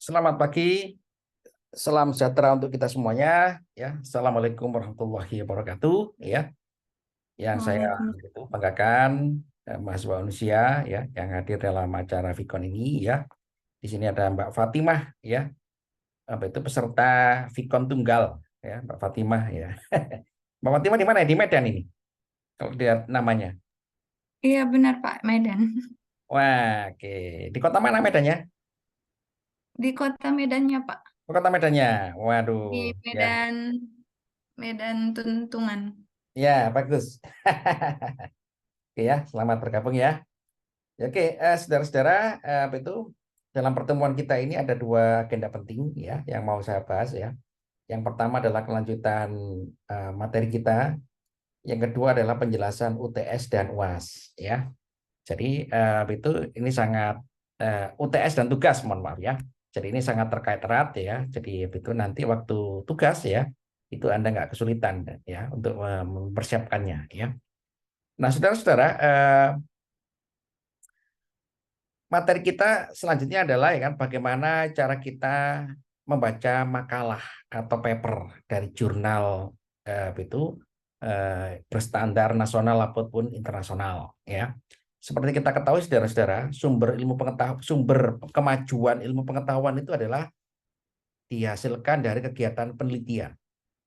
Selamat pagi, salam sejahtera untuk kita semuanya. Ya, assalamualaikum warahmatullahi wabarakatuh. Ya, yang saya Waalaikumsalam. banggakan mahasiswa Indonesia ya, yang hadir dalam acara Vicon ini ya. Di sini ada Mbak Fatimah ya, apa itu peserta Vicon tunggal ya, Mbak Fatimah ya. Mbak Fatimah di mana ya? Di Medan ini. Kalau lihat namanya. Iya benar Pak, Medan. Wah, oke. Di kota mana Medannya? Di kota Medannya Pak, Oh, kota Medannya. Waduh, di ya. Medan, Medan Tuntungan. Ya, bagus. Oke ya, selamat bergabung ya. Ya, oke, saudara-saudara, apa itu dalam pertemuan kita ini ada dua agenda penting ya yang mau saya bahas ya. Yang pertama adalah kelanjutan materi kita. Yang kedua adalah penjelasan UTS dan UAS ya. Jadi apa itu ini sangat UTS dan tugas, mohon maaf ya. Jadi ini sangat terkait erat ya. Jadi apa itu nanti waktu tugas ya itu Anda nggak kesulitan ya untuk mempersiapkannya ya. Nah, saudara-saudara, materi kita selanjutnya adalah ya kan bagaimana cara kita membaca makalah atau paper dari jurnal itu berstandar nasional ataupun internasional ya. Seperti kita ketahui saudara-saudara, sumber ilmu pengetahuan, sumber kemajuan ilmu pengetahuan itu adalah dihasilkan dari kegiatan penelitian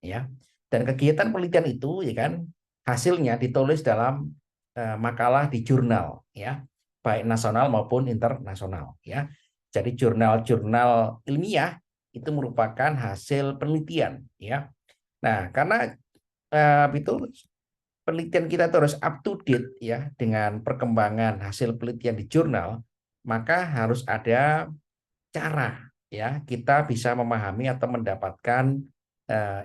ya. Dan kegiatan penelitian itu ya kan hasilnya ditulis dalam makalah di jurnal ya, baik nasional maupun internasional ya. Jadi jurnal-jurnal ilmiah itu merupakan hasil penelitian ya. Nah, karena itu penelitian kita terus up to date ya dengan perkembangan hasil penelitian di jurnal, maka harus ada cara ya kita bisa memahami atau mendapatkan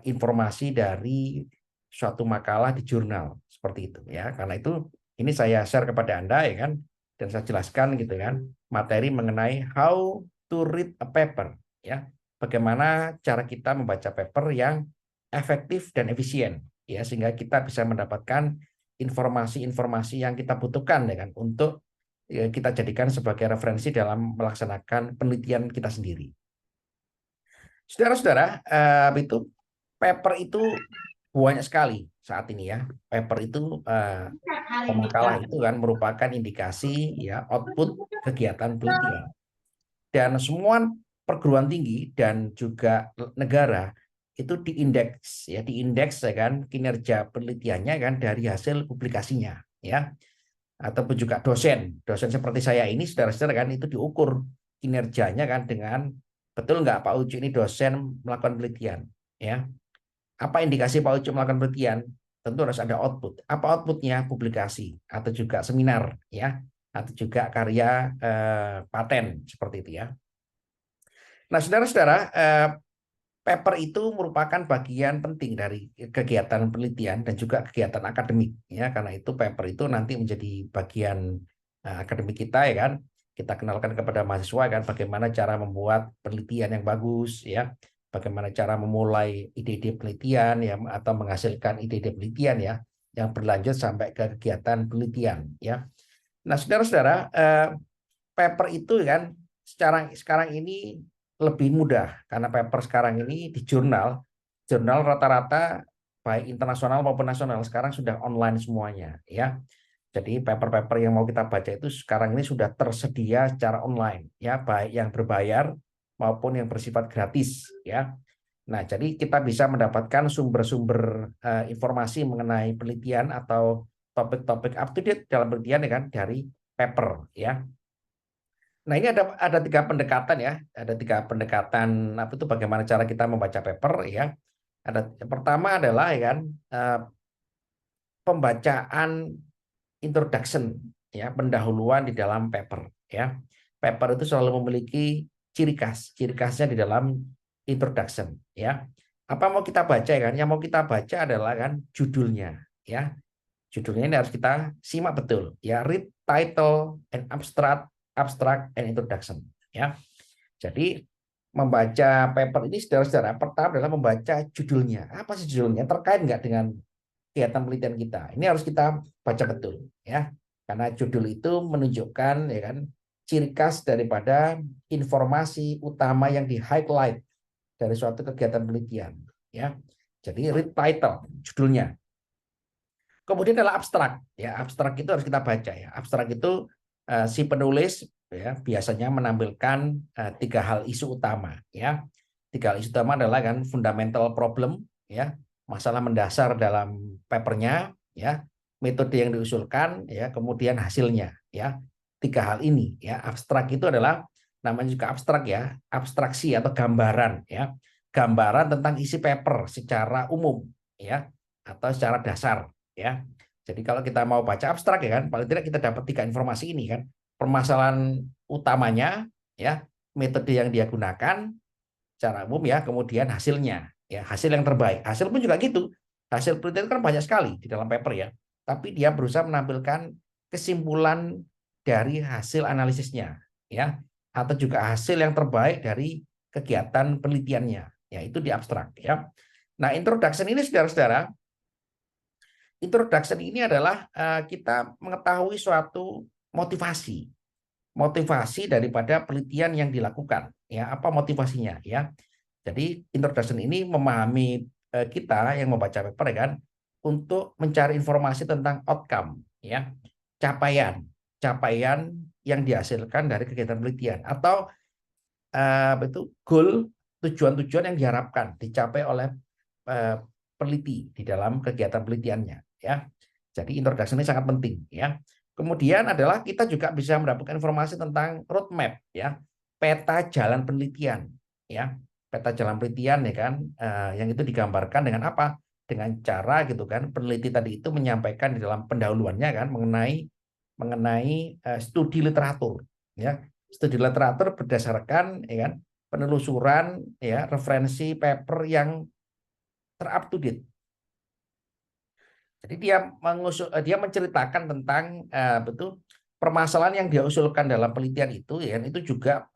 informasi dari suatu makalah di jurnal seperti itu ya. Karena itu ini saya share kepada Anda ya kan dan saya jelaskan gitu kan materi mengenai how to read a paper ya. Bagaimana cara kita membaca paper yang efektif dan efisien ya sehingga kita bisa mendapatkan informasi-informasi yang kita butuhkan ya kan untuk kita jadikan sebagai referensi dalam melaksanakan penelitian kita sendiri. Saudara-saudara, itu paper itu banyak sekali saat ini ya. Paper itu makalah itu kan merupakan indikasi ya output kegiatan penelitian. Dan semua perguruan tinggi dan juga negara itu diindeks ya kan kinerja penelitiannya kan dari hasil publikasinya ya, ataupun juga dosen seperti saya ini saudara-saudara kan itu diukur kinerjanya kan dengan betul nggak Pak Ucu ini dosen melakukan penelitian ya. Apa indikasi Pak Ucu melakukan penelitian? Tentu harus ada output. Apa outputnya? Publikasi atau juga seminar ya, atau juga karya paten seperti itu ya. Nah, saudara-saudara, paper itu merupakan bagian penting dari kegiatan penelitian dan juga kegiatan akademik ya, karena itu paper itu nanti menjadi bagian akademik kita ya kan. Kita kenalkan kepada mahasiswa kan bagaimana cara membuat penelitian yang bagus ya, bagaimana cara memulai ide-ide penelitian ya atau menghasilkan ide-ide penelitian ya yang berlanjut sampai ke kegiatan penelitian ya. Nah, saudara-saudara, paper itu kan sekarang ini lebih mudah karena paper sekarang ini di jurnal rata-rata baik internasional maupun nasional sekarang sudah online semuanya ya. Jadi paper-paper yang mau kita baca itu sekarang ini sudah tersedia secara online ya, baik yang berbayar maupun yang bersifat gratis ya. Nah, jadi kita bisa mendapatkan sumber-sumber informasi mengenai penelitian atau topik-topik up to date dalam penelitian ya kan dari paper ya. Nah, ini ada tiga pendekatan ya, ada tiga pendekatan apa itu bagaimana cara kita membaca paper ya. Ada yang pertama adalah ya kan pembacaan introduction ya, pendahuluan di dalam paper ya. Paper itu selalu memiliki ciri khas, ciri khasnya di dalam introduction ya. Apa mau kita baca ya kan? Yang mau kita baca adalah kan judulnya ya. Judulnya ini harus kita simak betul ya, read title and abstract and introduction ya. Jadi membaca paper ini saudara-saudara pertama adalah membaca judulnya. Apa sih judulnya? Terkait nggak dengan kegiatan penelitian kita? Ini harus kita baca betul ya. Karena judul itu menunjukkan ya kan ciri khas daripada informasi utama yang di-highlight dari suatu kegiatan penelitian. Ya, jadi read title, judulnya. Kemudian adalah abstrak. Ya, abstrak itu harus kita baca. Ya, abstrak itu si penulis ya biasanya menampilkan 3 hal isu utama. Ya, 3 hal isu utama adalah kan fundamental problem, ya, masalah mendasar dalam papernya, ya, metode yang diusulkan, ya, kemudian hasilnya. Ya, 3 hal ini. Ya, abstrak itu adalah namanya juga abstrak ya, abstraksi atau gambaran. Ya, gambaran tentang isi paper secara umum. Ya, atau secara dasar. Ya, jadi kalau kita mau baca abstrak ya kan, paling tidak kita dapat 3 informasi ini kan, permasalahan utamanya, ya, metode yang dia gunakan secara umum ya, kemudian hasilnya, ya, hasil yang terbaik. Hasil pun juga gitu. Hasil penelitian kan banyak sekali di dalam paper ya, tapi dia berusaha menampilkan kesimpulan dari hasil analisisnya, ya, atau juga hasil yang terbaik dari kegiatan penelitiannya, ya, itu di abstrak ya. Nah, introduction ini saudara-saudara, introduction ini adalah kita mengetahui suatu motivasi, motivasi daripada penelitian yang dilakukan. Ya, apa motivasinya? Ya, jadi introduction ini memahami kita yang membaca paper ya kan, untuk mencari informasi tentang outcome, ya, capaian, capaian yang dihasilkan dari kegiatan penelitian atau itu goal, tujuan-tujuan yang diharapkan dicapai oleh peneliti di dalam kegiatan penelitiannya. Ya, jadi introduction ini sangat penting. Ya, kemudian adalah kita juga bisa mendapatkan informasi tentang roadmap, ya, peta jalan penelitian, ya, peta jalan penelitian ya kan, yang itu digambarkan dengan apa? Dengan cara gitu kan, peneliti tadi itu menyampaikan di dalam pendahuluannya kan mengenai studi literatur, ya, studi literatur berdasarkan ya kan penelusuran ya referensi paper yang terup to date. Jadi dia menceritakan tentang betul permasalahan yang dia usulkan dalam penelitian itu, ya, itu juga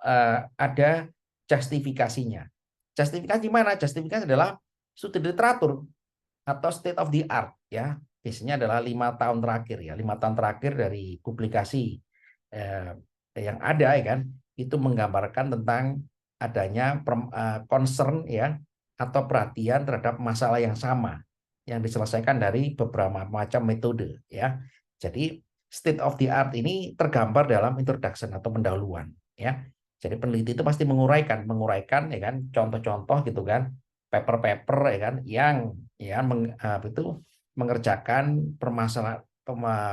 ada justifikasinya. Justifikasi mana? Justifikasi adalah studi literatur atau state of the art, ya. Biasanya adalah 5 tahun terakhir ya, 5 tahun terakhir dari publikasi yang ada ya kan, itu menggambarkan tentang adanya concern ya atau perhatian terhadap masalah yang sama yang diselesaikan dari beberapa macam metode ya. Jadi state of the art ini tergambar dalam introduction atau pendahuluan ya. Jadi peneliti itu pasti menguraikan ya kan contoh-contoh gitu kan, paper-paper ya kan yang ya itu mengerjakan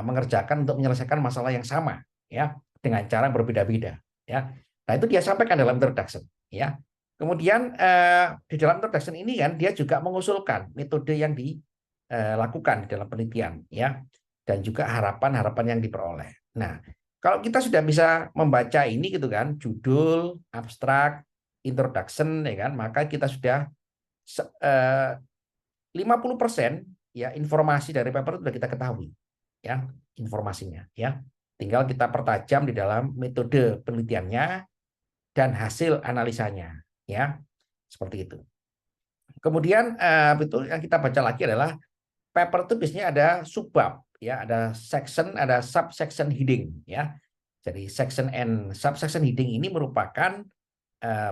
mengerjakan untuk menyelesaikan masalah yang sama ya dengan cara berbeda-beda ya. Nah, itu dia sampaikan dalam introduction ya. Kemudian di dalam introduction ini kan dia juga mengusulkan metode yang dilakukan di dalam penelitian ya, dan juga harapan-harapan yang diperoleh. Nah, kalau kita sudah bisa membaca ini gitu kan, judul, abstrak, introduction ya kan, maka kita sudah 50% ya informasi dari paper itu sudah kita ketahui ya, informasinya ya. Tinggal kita pertajam di dalam metode penelitiannya dan hasil analisanya ya, seperti itu. Kemudian itu yang kita baca lagi adalah paper itu biasanya ada subbab ya, ada section, ada subsection heading ya. Jadi section and subsection heading ini merupakan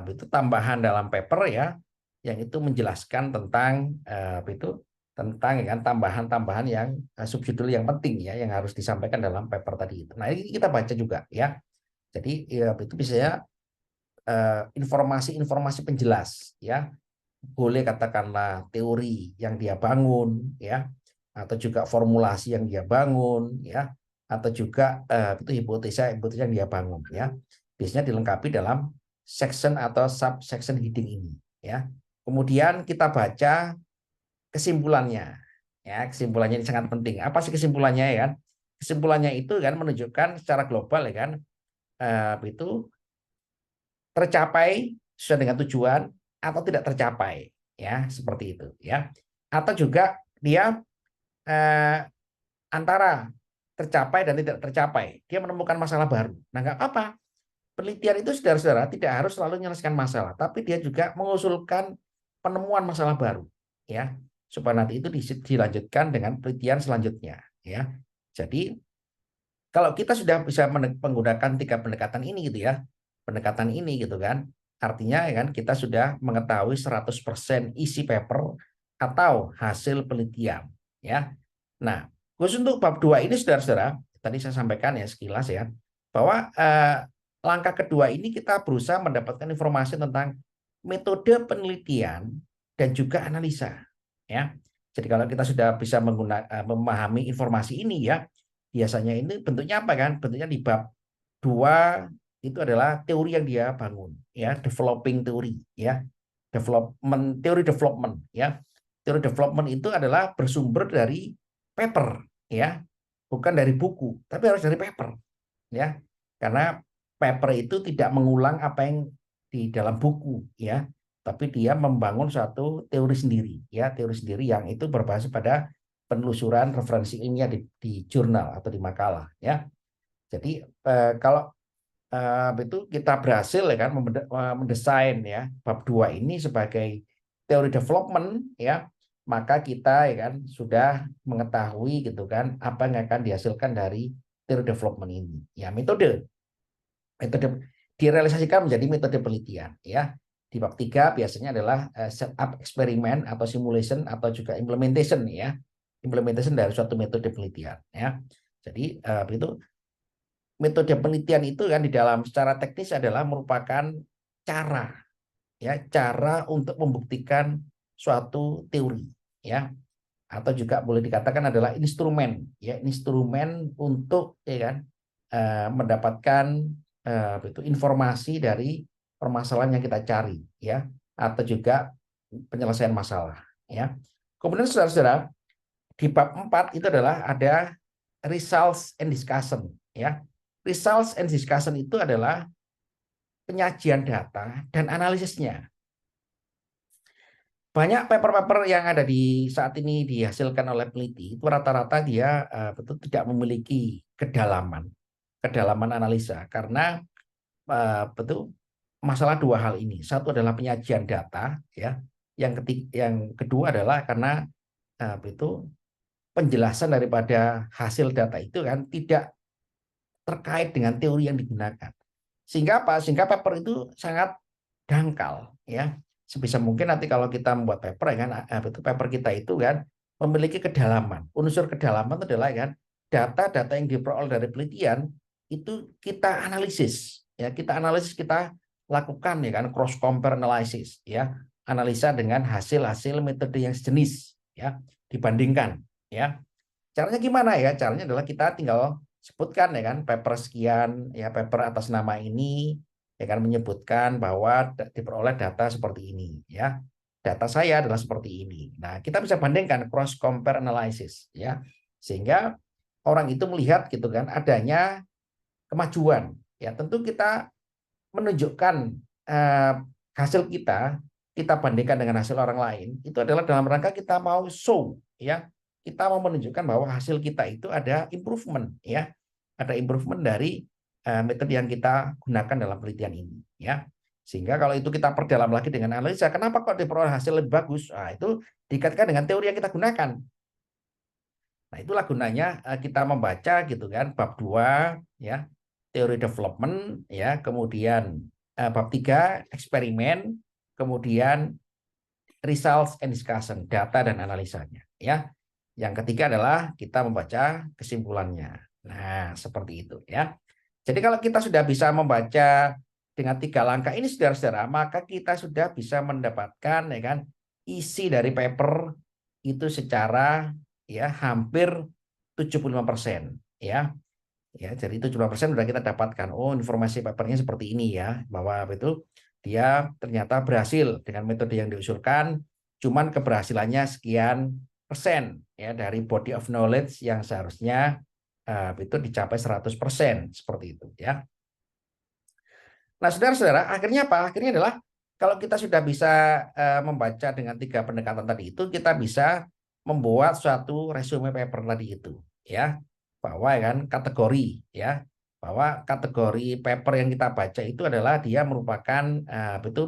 itu tambahan dalam paper ya, yang itu menjelaskan tentang itu tentang ya kan tambahan-tambahan yang subjudul yang penting ya yang harus disampaikan dalam paper tadi itu. Nah, ini kita baca juga ya. Jadi ya, itu biasanya informasi-informasi penjelas ya, boleh katakanlah teori yang dia bangun ya, atau juga formulasi yang dia bangun ya, atau juga itu hipotesa yang dia bangun ya, biasanya dilengkapi dalam section atau subsection heading ini ya. Kemudian kita baca kesimpulannya ya, kesimpulannya ini sangat penting. Apa sih kesimpulannya ya kan? Kesimpulannya itu kan menunjukkan secara global ya kan, itu tercapai sesuai dengan tujuan atau tidak tercapai ya, seperti itu ya. Atau juga dia antara tercapai dan tidak tercapai, dia menemukan masalah baru. Nah, nggak apa, penelitian itu saudara-saudara tidak harus selalu menyelesaikan masalah, tapi dia juga mengusulkan penemuan masalah baru ya, supaya nanti itu dilanjutkan dengan penelitian selanjutnya ya. Jadi Kalau kita sudah bisa menggunakan 3 pendekatan ini gitu ya, pendekatan ini gitu kan, artinya ya kan kita sudah mengetahui 100% isi paper atau hasil penelitian ya. Nah, khusus untuk bab 2 ini saudara-saudara, tadi saya sampaikan ya sekilas ya, bahwa langkah kedua ini kita berusaha mendapatkan informasi tentang metode penelitian dan juga analisa ya. Jadi kalau kita sudah bisa memahami informasi ini ya, biasanya ini bentuknya apa kan? Bentuknya di bab 2 itu adalah teori yang dia bangun ya, developing teori ya. Teori development ya. Teori development itu adalah bersumber dari paper ya, bukan dari buku, tapi harus dari paper ya. Karena paper itu tidak mengulang apa yang di dalam buku ya, tapi dia membangun suatu teori sendiri ya, teori sendiri yang itu berbasis pada penelusuran referensi ilmiah di jurnal atau di makalah ya. Jadi kalau itu kita berhasil ya kan mendesain ya bab 2 ini sebagai teori development ya, maka kita ya kan sudah mengetahui gitu kan apa yang akan dihasilkan dari teori development ini ya. Metode direalisasikan menjadi metode penelitian ya. Di bab 3 biasanya adalah setup eksperimen atau simulation atau juga implementation ya, implementation dari suatu metode penelitian ya. Jadi itu metode penelitian itu kan di dalam secara teknis adalah merupakan cara ya, cara untuk membuktikan suatu teori ya, atau juga boleh dikatakan adalah instrumen ya, instrumen untuk ya kan mendapatkan itu informasi dari permasalahan yang kita cari ya, atau juga penyelesaian masalah ya. Kemudian saudara-saudara, di bab 4 itu adalah ada results and discussion ya. Results and discussion itu adalah penyajian data dan analisisnya. Banyak paper-paper yang ada di saat ini dihasilkan oleh peneliti itu rata-rata dia betul tidak memiliki kedalaman analisa karena betul masalah dua hal ini. Satu adalah penyajian data ya. Yang kedua adalah karena itu penjelasan daripada hasil data itu kan tidak terkait dengan teori yang digunakan. Sehingga apa? Sehingga paper itu sangat dangkal ya. Sebisa mungkin nanti kalau kita membuat paper ya kan itu paper kita itu kan memiliki kedalaman. Unsur kedalaman itu adalah kan data-data yang diperoleh dari penelitian itu kita analisis ya, kita lakukan ya kan cross compare analysis ya. Analisa dengan hasil-hasil metode yang sejenis ya, dibandingkan ya. Caranya gimana ya? Caranya adalah kita tinggal sebutkan ya kan paper sekian ya, paper atas nama ini ya kan, menyebutkan bahwa diperoleh data seperti ini ya, data saya adalah seperti ini. Nah, kita bisa bandingkan cross compare analysis ya, sehingga orang itu melihat gitu kan adanya kemajuan ya. Tentu kita menunjukkan eh, hasil kita bandingkan dengan hasil orang lain itu adalah dalam rangka kita mau show ya, kita mau menunjukkan bahwa hasil kita itu ada improvement ya, ada improvement dari metode yang kita gunakan dalam penelitian ini ya. Sehingga kalau itu kita perdalam lagi dengan analisa, kenapa kok diperoleh hasil lebih bagus? Nah, itu dikaitkan dengan teori yang kita gunakan. Nah, itulah gunanya kita membaca gitu kan bab 2 ya, teori development ya, kemudian bab 3 eksperimen, kemudian results and discussion, data dan analisanya ya. Yang ketiga adalah kita membaca kesimpulannya. Nah, seperti itu ya. Jadi kalau kita sudah bisa membaca dengan 3 langkah ini saudara-saudara, maka kita sudah bisa mendapatkan ya kan isi dari paper itu secara ya hampir 75% ya. Ya, jadi 75% sudah kita dapatkan. Oh, informasi papernya seperti ini ya, bahwa itu dia ternyata berhasil dengan metode yang diusulkan, cuman keberhasilannya sekian persen ya dari body of knowledge yang seharusnya itu dicapai 100% seperti itu ya. Nah, saudara-saudara, akhirnya apa? Akhirnya adalah kalau kita sudah bisa membaca dengan 3 pendekatan tadi itu, kita bisa membuat suatu resume paper tadi itu, ya, bahwa kan kategori, ya, bahwa kategori paper yang kita baca itu adalah dia merupakan itu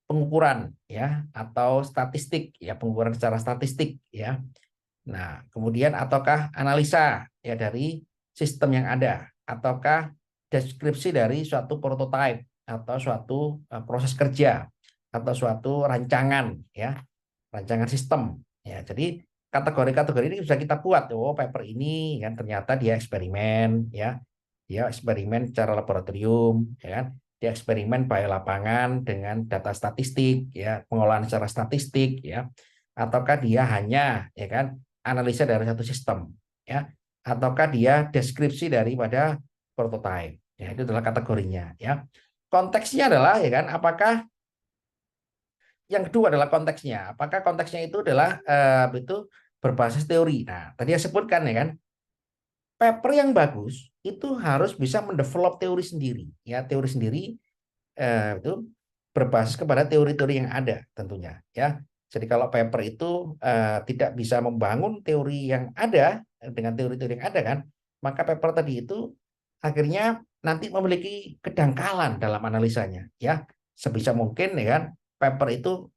pengukuran, ya, atau statistik, ya, pengukuran secara statistik, ya. Nah, kemudian ataukah analisa ya dari sistem yang ada, ataukah deskripsi dari suatu prototipe atau suatu proses kerja atau suatu rancangan ya, rancangan sistem ya. Jadi kategori-kategori ini bisa kita buat. Oh, paper ini kan ternyata dia eksperimen ya. Dia eksperimen secara laboratorium ya kan. Dia eksperimen pada lapangan dengan data statistik ya, pengolahan secara statistik ya. Ataukah dia hanya ya kan analisa dari satu sistem ya, ataukah dia deskripsi daripada prototipe ya, itu adalah kategorinya ya. Konteksnya adalah ya kan, apakah yang kedua adalah konteksnya, apakah konteksnya itu adalah itu berbasis teori. Nah, tadi saya sebutkan ya kan, paper yang bagus itu harus bisa mendevelop teori sendiri ya, teori sendiri itu berbasis kepada teori-teori yang ada tentunya ya. Jadi kalau paper itu tidak bisa membangun teori yang ada dengan teori-teori yang ada kan, maka paper tadi itu akhirnya nanti memiliki kedangkalan dalam analisanya ya. Sebisa mungkin ya kan, paper itu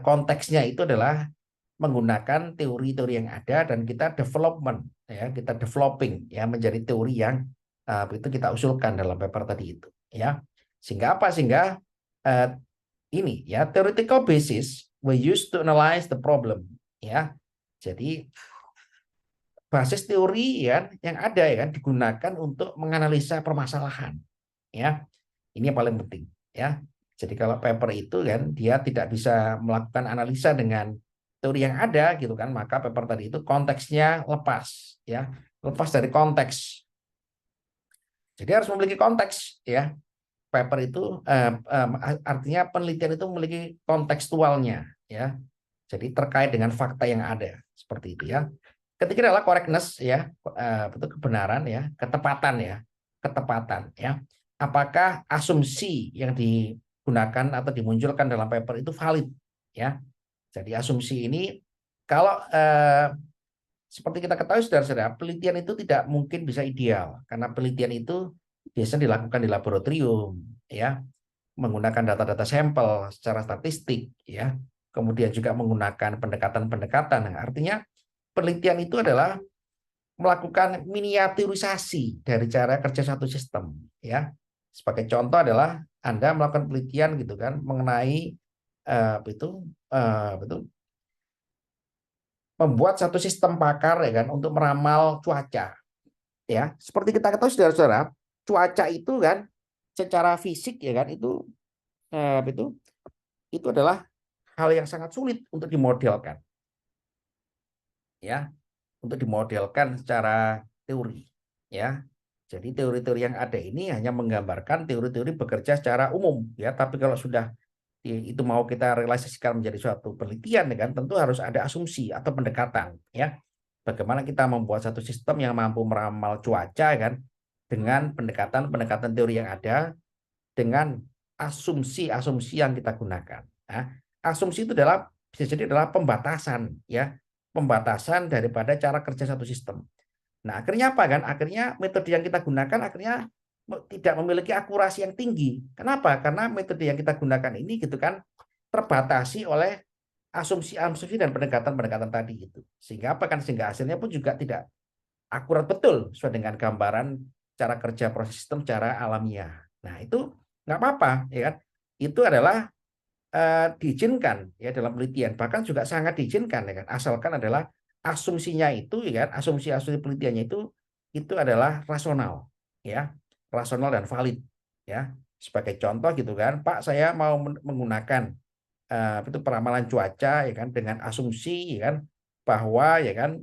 konteksnya itu adalah menggunakan teori-teori yang ada dan kita development ya, kita developing ya menjadi teori yang itu kita usulkan dalam paper tadi itu ya. Sehingga apa? Sehingga uh, ini ya, theoretical basis we use to analyze the problem ya. Jadi basis teori ya yang ada ya kan digunakan untuk menganalisa permasalahan ya. Ini yang paling penting ya. Jadi kalau paper itu kan dia tidak bisa melakukan analisa dengan teori yang ada gitu kan, maka paper tadi itu konteksnya lepas ya, lepas dari konteks. Jadi harus memiliki konteks ya. Paper itu artinya penelitian itu memiliki kontekstualnya ya. Jadi terkait dengan fakta yang ada seperti itu ya. Ketiga adalah correctness ya, betul, kebenaran ya, ketepatan ya, ketepatan ya. Apakah asumsi yang digunakan atau dimunculkan dalam paper itu valid ya. Jadi asumsi ini kalau seperti kita ketahui saudara-saudara, penelitian itu tidak mungkin bisa ideal karena penelitian itu biasanya dilakukan di laboratorium ya, menggunakan data-data sampel secara statistik ya. Kemudian juga menggunakan pendekatan-pendekatan. Nah, artinya penelitian itu adalah melakukan miniaturisasi dari cara kerja satu sistem ya. Sebagai contoh adalah Anda melakukan penelitian gitu kan mengenai itu membuat satu sistem pakar ya kan untuk meramal cuaca ya. Seperti kita ketahui saudara-saudara, cuaca itu kan secara fisik ya kan eh, itu itu adalah hal yang sangat sulit untuk dimodelkan ya, untuk dimodelkan secara teori ya. Jadi teori-teori yang ada ini hanya menggambarkan teori-teori bekerja secara umum ya, tapi kalau sudah itu mau kita realisasikan menjadi suatu penelitian ya kan, tentu harus ada asumsi atau pendekatan ya. Bagaimana kita membuat satu sistem yang mampu meramal cuaca ya kan dengan pendekatan-pendekatan teori yang ada, dengan asumsi-asumsi yang kita gunakan. Nah, asumsi itu adalah bisa jadi adalah pembatasan ya, pembatasan daripada cara kerja satu sistem. Nah, akhirnya apa kan? Akhirnya metode yang kita gunakan akhirnya tidak memiliki akurasi yang tinggi. Kenapa? Karena metode yang kita gunakan ini gitu kan terbatasi oleh asumsi-asumsi dan pendekatan-pendekatan tadi itu. Sehingga apa kan? Sehingga hasilnya pun juga tidak akurat betul sesuai dengan gambaran cara kerja proses sistem secara alamiah. Nah, itu nggak apa-apa ya kan. Itu adalah diizinkan ya dalam penelitian, bahkan juga sangat diizinkan ya kan, asalkan adalah asumsinya itu ya kan, asumsi-asumsi penelitiannya itu adalah rasional ya, rasional dan valid ya. Sebagai contoh gitu kan, Pak saya mau menggunakan itu peramalan cuaca ya kan dengan asumsi ya kan bahwa ya kan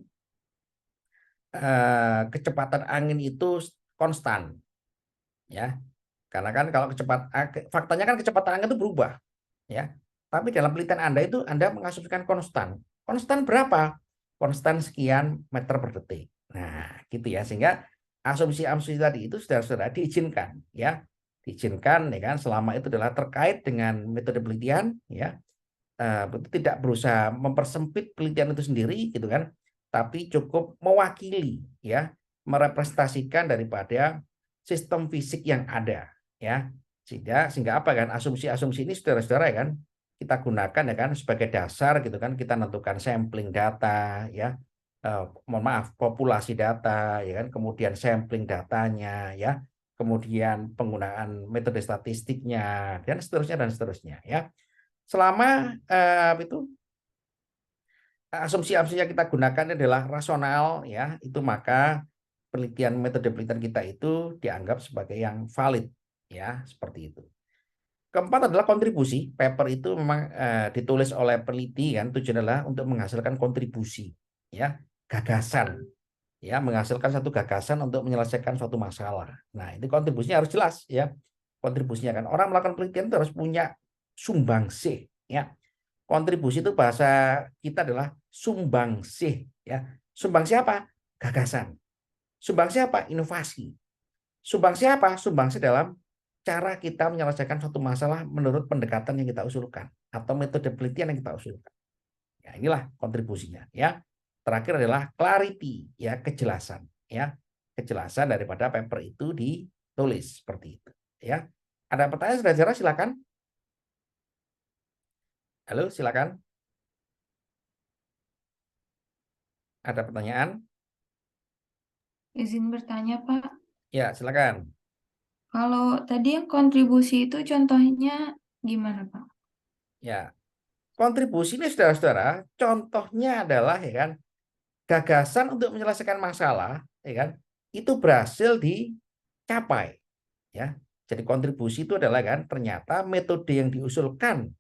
kecepatan angin itu konstan ya. Karena kan kalau faktanya kan kecepatan angin itu berubah ya. Tapi dalam penelitian Anda itu Anda mengasumsikan konstan. Konstan berapa? Konstan sekian meter per detik. Nah, gitu ya. Sehingga asumsi-asumsi tadi itu sudah diizinkan ya. Diizinkan ya kan selama itu adalah terkait dengan metode penelitian ya. Tidak berusaha mempersempit penelitian itu sendiri gitu kan. Tapi cukup mewakili ya, merepresentasikan daripada sistem fisik yang ada ya. Sehingga apa kan asumsi-asumsi ini saudara-saudara ya kan kita gunakan ya kan sebagai dasar gitu kan kita menentukan sampling data ya, mohon maaf, populasi data, ya kan, kemudian sampling datanya, ya, kemudian penggunaan metode statistiknya, dan seterusnya, ya. Selama itu asumsi-asumsi yang kita gunakan adalah rasional, ya, itu maka metode penelitian kita itu dianggap sebagai yang valid, ya, seperti itu. Keempat adalah kontribusi. Paper itu memang ditulis oleh peneliti, kan, tujuan adalah untuk menghasilkan kontribusi, ya, gagasan, ya, menghasilkan satu gagasan untuk menyelesaikan suatu masalah. Nah, itu kontribusinya harus jelas, ya, kontribusinya, kan. Orang melakukan penelitian itu harus punya sumbangsih, ya. Kontribusi itu bahasa kita adalah sumbangsih, ya. Sumbangsih apa? Gagasan. Sumbangsih apa? Inovasi. Sumbangsih apa? Sumbangsih dalam cara kita menyelesaikan suatu masalah menurut pendekatan yang kita usulkan atau metode penelitian yang kita usulkan. Ya, inilah kontribusinya, ya. Terakhir adalah clarity, ya, kejelasan, ya. Kejelasan daripada paper itu ditulis seperti itu, ya. Ada pertanyaan, saudara? Silakan. Halo, silakan. Ada pertanyaan? Izin bertanya, Pak. Ya, silakan. Kalau tadi yang kontribusi itu contohnya gimana, Pak? Ya, kontribusi ini, saudara-saudara, contohnya adalah, ya kan, gagasan untuk menyelesaikan masalah, ya kan, itu berhasil dicapai, ya. Jadi kontribusi itu adalah, kan, ternyata metode yang diusulkan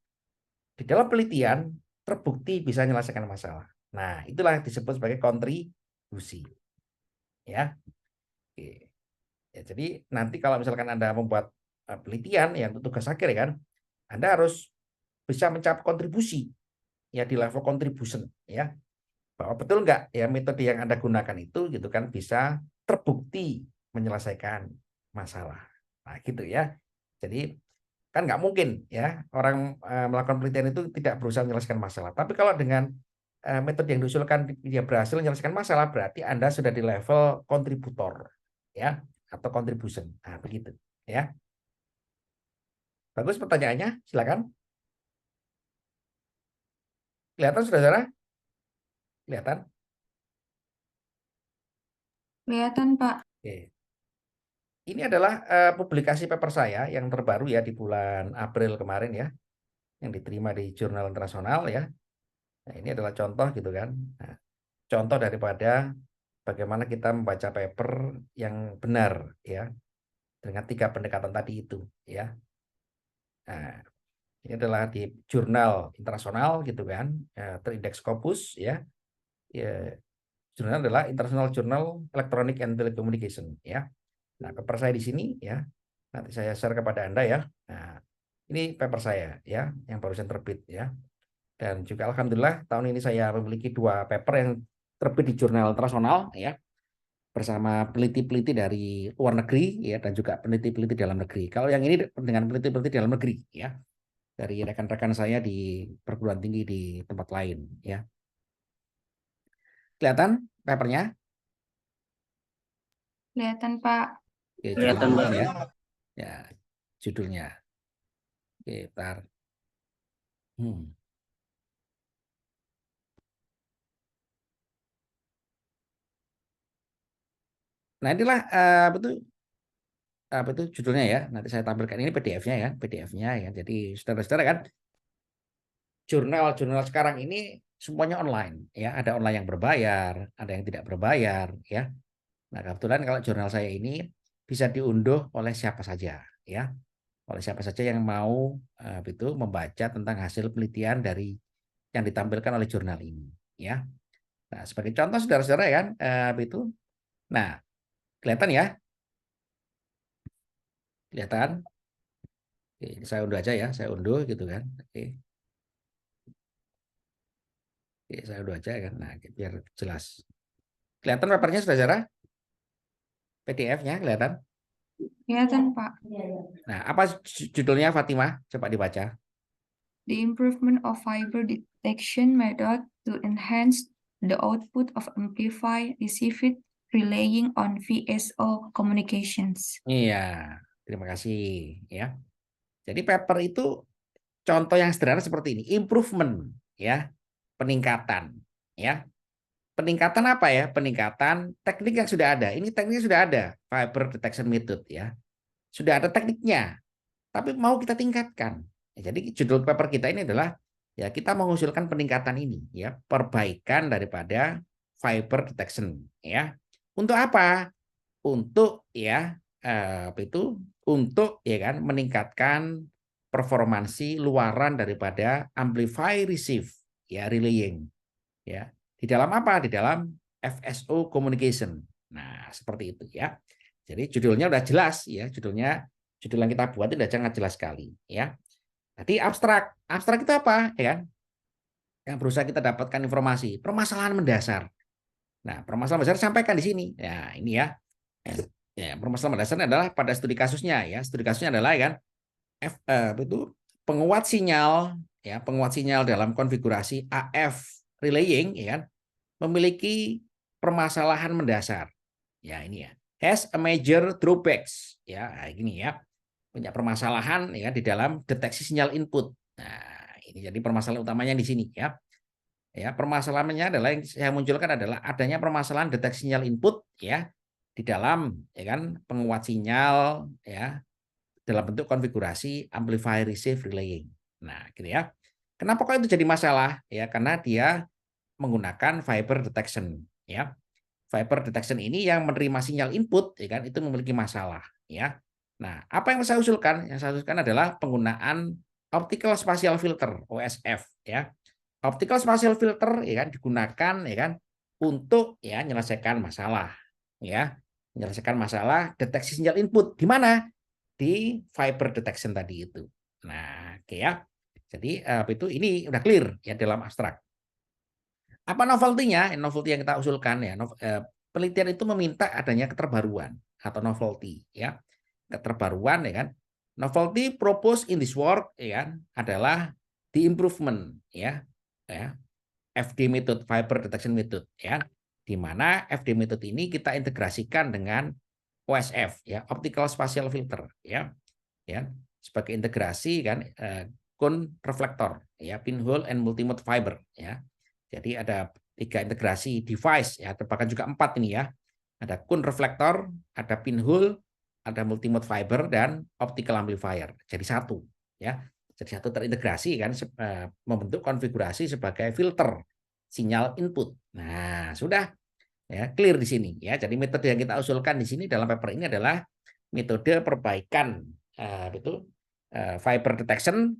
di dalam penelitian terbukti bisa menyelesaikan masalah. Nah, itulah yang disebut sebagai kontribusi, ya. Oke. Ya, jadi nanti kalau misalkan Anda membuat penelitian yang untuk tugas akhir, ya kan, Anda harus bisa mencapai kontribusi, ya, di level contribution, ya, bahwa betul nggak, ya, metode yang Anda gunakan itu, gitu kan, bisa terbukti menyelesaikan masalah. Nah, gitu, ya. Jadi kan nggak mungkin, ya, orang melakukan penelitian itu tidak berusaha menyelesaikan masalah. Tapi kalau dengan metode yang diusulkan dia berhasil menyelesaikan masalah, berarti Anda sudah di level kontributor, ya, atau contribution. Nah, begitu, ya. Bagus pertanyaannya, silakan. Kelihatan, saudara? Kelihatan? Kelihatan, Pak. Oke. Ini adalah publikasi paper saya yang terbaru, ya, di bulan April kemarin, ya, yang diterima di jurnal internasional, ya. Nah, ini adalah contoh, gitu kan. Nah, contoh daripada bagaimana kita membaca paper yang benar, ya, dengan 3 pendekatan tadi itu, ya. Nah, ini adalah di jurnal internasional, gitu kan, terindeks Scopus, ya. Ya, jurnal adalah International Journal Electronic and Telecommunication, ya. Nah, paper saya di sini, ya. Nanti saya share kepada Anda, ya. Nah, ini paper saya, ya, yang barusan terbit, ya. Dan juga alhamdulillah tahun ini saya memiliki 2 paper yang terbit di jurnal internasional, ya, bersama peneliti-peneliti dari luar negeri, ya, dan juga peneliti-peneliti dalam negeri. Kalau yang ini dengan peneliti-peneliti dalam negeri, ya, dari rekan-rekan saya di perguruan tinggi di tempat lain, ya. Kelihatan papernya? Kelihatan, Pak. Oke, Kelihatan, judulnya, Pak. ya. Ya, judulnya. Oke, bentar. Nah, inilah apa itu judulnya, ya. Nanti saya tampilkan ini PDF-nya, ya, PDF-nya, ya. Jadi saudara-saudara, kan, jurnal-jurnal sekarang ini semuanya online, ya. Ada online yang berbayar, ada yang tidak berbayar, ya. Nah, kebetulan kalau jurnal saya ini bisa diunduh oleh siapa saja, ya. Oleh siapa saja yang mau itu membaca tentang hasil penelitian dari yang ditampilkan oleh jurnal ini, ya. Nah, sebagai contoh, saudara-saudara, kan, itu. Nah, kelihatan, ya? Kelihatan? Oke, ini saya unduh aja, ya, saya unduh, gitu kan. Oke. Oke, saya unduh aja, kan. Nah, biar jelas. Kelihatan papernya, saudara-saudara? PDF-nya kelihatan? Kelihatan, Pak. Nah, apa judulnya, Fatimah? Coba dibaca. The improvement of fiber detection method to enhance the output of amplified received relying on VSO communications. Iya, terima kasih, ya. Jadi paper itu contoh yang sederhana seperti ini, improvement, ya, peningkatan, ya, Peningkatan apa ya? Peningkatan teknik yang sudah ada. Ini tekniknya sudah ada, fiber detection method ya. Sudah ada tekniknya, tapi mau kita tingkatkan. Ya, jadi judul paper kita ini adalah ya kita mengusulkan peningkatan ini ya, perbaikan daripada fiber detection ya. Untuk apa? Untuk ya apa itu? Untuk ya kan meningkatkan performansi luaran daripada amplify receive ya relaying ya. Di dalam apa? Di dalam FSO communication. Nah, seperti itu ya. Jadi judulnya udah jelas ya, judul yang kita buat itu udah sangat jelas sekali ya. Jadi abstrak. Abstrak itu apa? Ya kan? Yang berusaha kita dapatkan informasi, permasalahan mendasar. Nah, permasalahan mendasar sampaikan di sini. Ya, ini ya. Ya, permasalahan mendasar adalah pada studi kasusnya ya. Studi kasusnya adalah ya kan itu penguat sinyal ya, penguat sinyal dalam konfigurasi AF relaying ya kan memiliki permasalahan mendasar. Ya, ini ya. Has a major drawbacks ya, gini ya. Punya permasalahan ya di dalam deteksi sinyal input. Nah, ini jadi permasalahan utamanya di sini ya. Ya, permasalahannya adalah yang saya munculkan adalah adanya permasalahan deteksi sinyal input ya di dalam ya kan penguat sinyal ya dalam bentuk konfigurasi amplifier receive relaying. Nah, gitu ya. Kenapa kok itu jadi masalah? Ya, karena dia menggunakan fiber detection ya. Fiber detection ini yang menerima sinyal input ya kan itu memiliki masalah ya. Nah, apa yang saya usulkan? Yang saya usulkan adalah penggunaan optical spatial filter OSF ya. Optical spatial filter ya kan digunakan ya kan untuk ya menyelesaikan masalah ya. Menyelesaikan masalah deteksi sinyal input di mana? Di fiber detection tadi itu. Nah, oke ya. Jadi itu ini udah clear ya dalam abstrak. Apa novelty-nya? Novelty yang kita usulkan ya. Penelitian itu meminta adanya keterbaruan atau novelty ya. Keterbaruan ya kan. Novelty proposed in this work ya kan adalah the improvement ya. Ya. FD method, fiber detection method ya. Di mana FD method ini kita integrasikan dengan OSF ya, optical spatial filter ya. Ya, sebagai integrasi kan cone reflector ya, pinhole and multimode fiber ya. Jadi ada 3 integrasi device ya, bahkan juga 4 ini ya. Ada cone reflector, ada pinhole, ada multimode fiber dan optical amplifier. Jadi satu ya. Jadi satu terintegrasi kan membentuk konfigurasi sebagai filter sinyal input. Nah, sudah ya clear di sini ya. Jadi metode yang kita usulkan di sini dalam paper ini adalah metode perbaikan fiber detection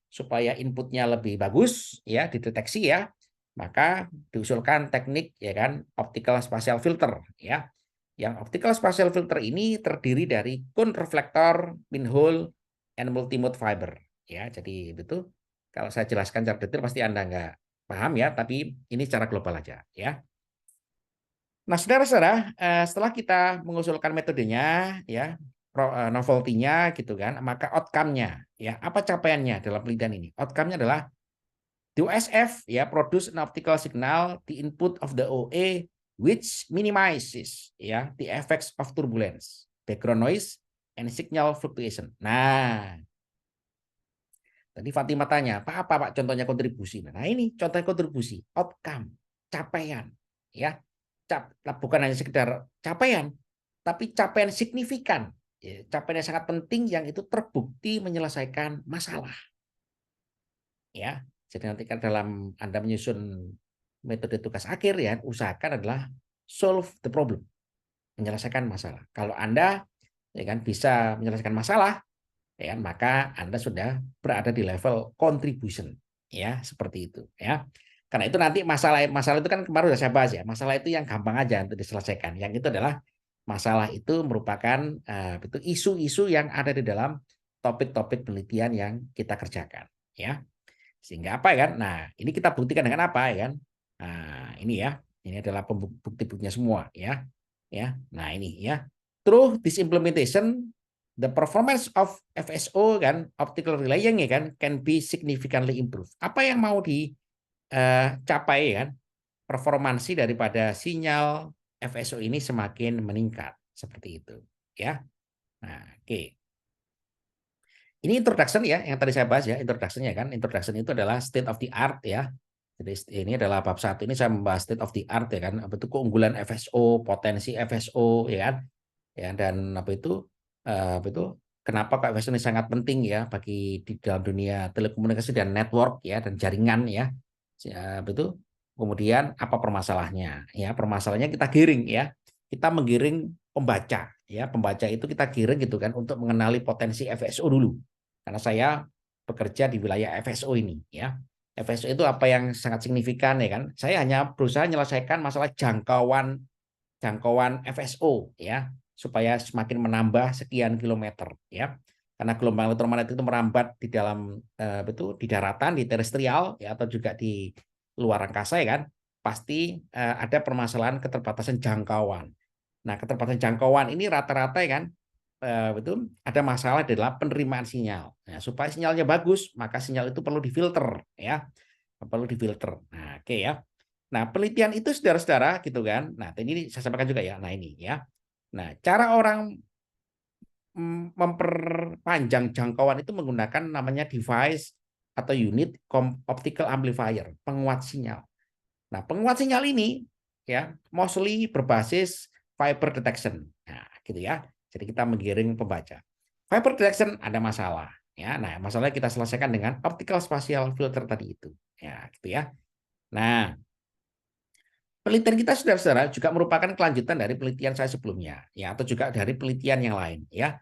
supaya inputnya lebih bagus ya dideteksi ya. Maka diusulkan teknik ya kan optical spatial filter ya. Yang optical spatial filter ini terdiri dari cone reflector, pinhole, and multimode fiber ya. Jadi itu kalau saya jelaskan secara detail pasti Anda nggak paham ya, tapi ini secara global aja ya. Nah, saudara-saudara, setelah kita mengusulkan metodenya, ya, novelty-nya, gitu kan, maka outcome-nya, ya, apa capaiannya dalam penelitian ini? Outcome-nya adalah the OSF, ya, produce an optical signal, the input of the OA, which minimizes, ya, the effects of turbulence, background noise, and signal fluctuation. Nah, tadi Fatima tanya, apa Pak contohnya kontribusi? Nah, ini contohnya kontribusi, outcome, capaian, ya. Bukan hanya sekedar capaian, tapi capaian signifikan, ya, capaian yang sangat penting yang itu terbukti menyelesaikan masalah. Ya, jadi nanti kan dalam Anda menyusun metode tugas akhir ya, usahakan adalah solve the problem, menyelesaikan masalah. Kalau Anda ya kan bisa menyelesaikan masalah, ya maka Anda sudah berada di level contribution, ya seperti itu, ya. Karena itu nanti masalah itu kan kemarin sudah saya bahas ya. Masalah itu yang gampang aja untuk diselesaikan. Yang itu adalah masalah itu merupakan itu isu-isu yang ada di dalam topik-topik penelitian yang kita kerjakan, ya. Sehingga apa ya kan? Nah, ini kita buktikan dengan apa ya kan? Nah, ini ya. Ini adalah bukti-buktinya semua ya. Ya. Nah, ini ya. Through this implementation the performance of FSO kan optical relaying ya kan can be significantly improved. Apa yang mau capai kan performansi daripada sinyal FSO ini semakin meningkat seperti itu ya. Nah, oke. Ini introduction ya yang tadi saya bahas ya, introduction-nya kan. Introduction itu adalah state of the art ya. Jadi ini adalah bab 1, ini saya membahas state of the art ya kan, apa itu keunggulan FSO, potensi FSO ya kan. Ya, dan apa itu kenapa kok FSO ini sangat penting ya bagi di dalam dunia telekomunikasi dan network ya dan jaringan ya. Apa itu kemudian apa permasalahannya ya, permasalahannya kita giring ya, kita menggiring pembaca ya, pembaca itu kita giring gitu kan untuk mengenali potensi FSO dulu, karena saya bekerja di wilayah FSO ini ya. FSO itu apa yang sangat signifikan ya kan, saya hanya berusaha menyelesaikan masalah jangkauan FSO ya, supaya semakin menambah sekian kilometer ya, karena gelombang elektromagnetik itu merambat di dalam di daratan, di terestrial ya, atau juga di luar angkasa ya kan, pasti ada permasalahan keterbatasan jangkauan. Nah, keterbatasan jangkauan ini rata-rata ya kan ada masalah dalam penerimaan sinyal. Nah, supaya sinyalnya bagus, maka sinyal itu perlu difilter ya, perlu difilter. Nah, oke ya. Nah, penelitian itu saudara-saudara gitu kan. Nah, ini saya sampaikan juga ya. Nah, ini ya. Nah, cara orang memperpanjang jangkauan itu menggunakan namanya device atau unit optical amplifier, penguat sinyal. Nah, penguat sinyal ini ya mostly berbasis fiber detection. Nah, gitu ya. Jadi kita menggiring pembaca. Fiber detection ada masalah ya. Nah, masalahnya kita selesaikan dengan optical spatial filter tadi itu. Ya, gitu ya. Nah, penelitian kita saudara-saudara juga merupakan kelanjutan dari penelitian saya sebelumnya ya, atau juga dari penelitian yang lain ya.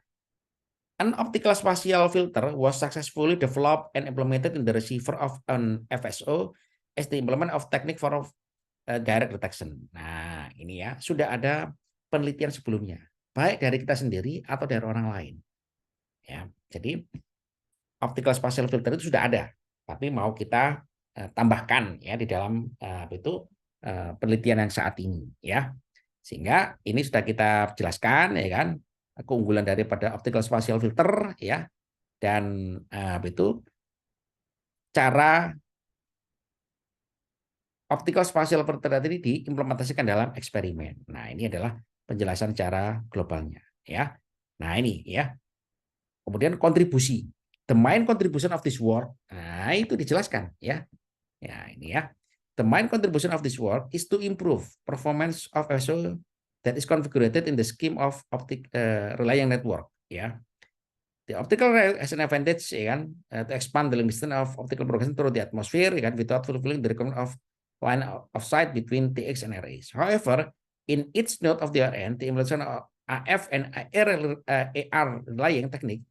An optical spatial filter was successfully developed and implemented in the receiver of an FSO as the implement of technique for direct detection. Nah, ini ya, sudah ada penelitian sebelumnya, baik dari kita sendiri atau dari orang lain. Ya, jadi optical spatial filter itu sudah ada, tapi mau kita tambahkan ya di dalam penelitian yang saat ini ya. Sehingga ini sudah kita jelaskan ya kan, keunggulan daripada optical spatial filter ya, dan cara optical spatial filter ini diimplementasikan dalam eksperimen. Nah, ini adalah penjelasan cara globalnya ya. Nah, ini ya. Kemudian kontribusi. The main contribution of this work. Nah, itu dijelaskan ya. Ya, ini ya. The main contribution of this work is to improve performance of FSO that is configured in the scheme of relaying network ya. The optical has an advantage ya kan, to expand the length distance of optical propagation through the atmosphere ya kan, without fulfilling the requirement of line of sight between TX and RAs. However, in each node of the RN, the implementation of AF and AR relaying technique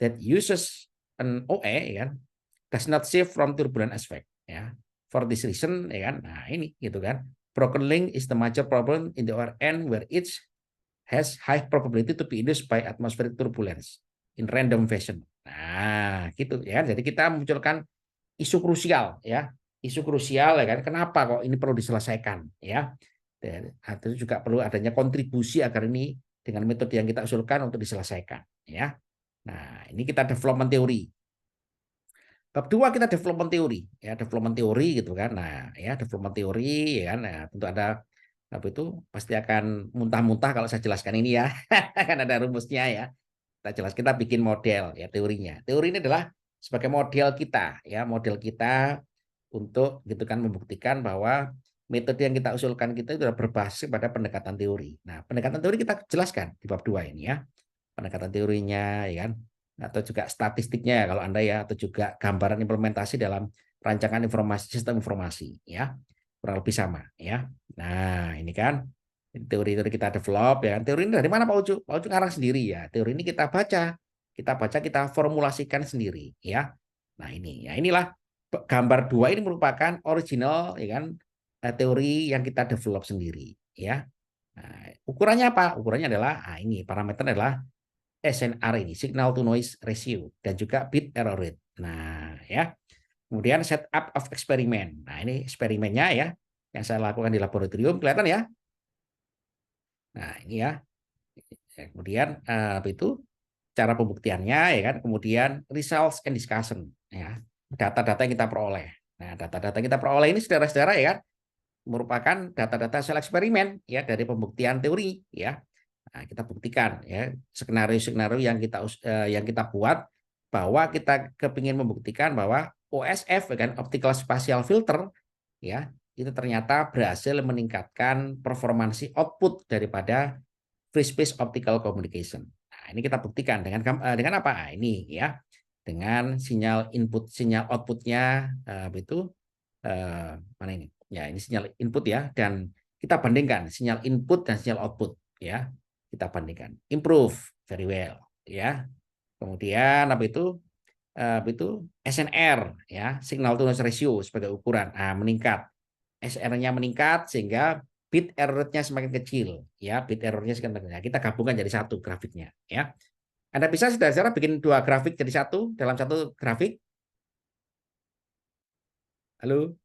that uses an OA ya kan, does not save from turbulent aspect ya. For this reason ya kan, nah ini gitu kan, broken link is the major problem in the RN where each has high probability to be induced by atmospheric turbulence in random fashion. Nah, gitu ya. Jadi kita munculkan isu krusial ya. Isu krusial ya kan. Kenapa kok ini perlu diselesaikan ya? Dan itu juga perlu adanya kontribusi agar ini dengan metode yang kita usulkan untuk diselesaikan ya. Nah, ini kita development teori. Bab 2 kita development teori ya, development teori gitu kan. Nah, ya development teori ya kan. Nah, tentu ada apa itu pasti akan muntah-muntah kalau saya jelaskan ini ya. Kan ada rumusnya ya. Kita jelas, kita bikin model ya teorinya. Teori ini adalah sebagai model kita ya, model kita untuk gitu kan membuktikan bahwa metode yang kita usulkan kita itu berbasis pada pendekatan teori. Nah, pendekatan teori kita jelaskan di bab 2 ini ya. Pendekatan teorinya ya kan, atau juga statistiknya ya kalau Anda ya, atau juga gambaran implementasi dalam rancangan informasi sistem informasi ya. Kurang lebih sama ya. Nah, ini kan teori-teori kita develop ya. Teori ini dari mana Pak Ucu? Pak Ucu ngarang sendiri ya. Teori ini kita baca, kita formulasikan sendiri ya. Nah, ini ya, inilah gambar 2 ini merupakan original ya kan, teori yang kita develop sendiri ya. Nah, ukurannya apa? Ukurannya adalah ini parameter adalah SNR ini, signal to noise ratio, dan juga bit error rate. Nah, ya. Kemudian setup of eksperimen. Nah, ini eksperimennya ya yang saya lakukan di laboratorium, kelihatan ya. Nah, ini ya. Kemudian itu cara pembuktiannya ya kan, kemudian results and discussion ya. Data-data yang kita peroleh. Nah, data-data yang kita peroleh ini saudara-saudara ya kan, merupakan data-data hasil eksperimen ya dari pembuktian teori ya. Nah, kita buktikan ya skenario-skenario yang kita buat, bahwa kita kepingin membuktikan bahwa OSF ya kan, optical spatial filter ya itu ternyata berhasil meningkatkan performansi output daripada free space optical communication. Nah, ini kita buktikan dengan apa? Nah, ini ya, dengan sinyal input, sinyal outputnya itu mana ini? Ya, ini sinyal input ya, dan kita bandingkan sinyal input dan sinyal output ya. Kita bandingkan. Improve very well ya. Kemudian itu SNR ya, signal to noise ratio sebagai ukuran. Nah, meningkat. SR-nya meningkat sehingga bit error-nya semakin kecil ya, bit error-nya semakin kecil. Kita gabungkan jadi satu grafiknya ya. Anda bisa saudara-saudara bikin dua grafik jadi satu dalam satu grafik. Halo.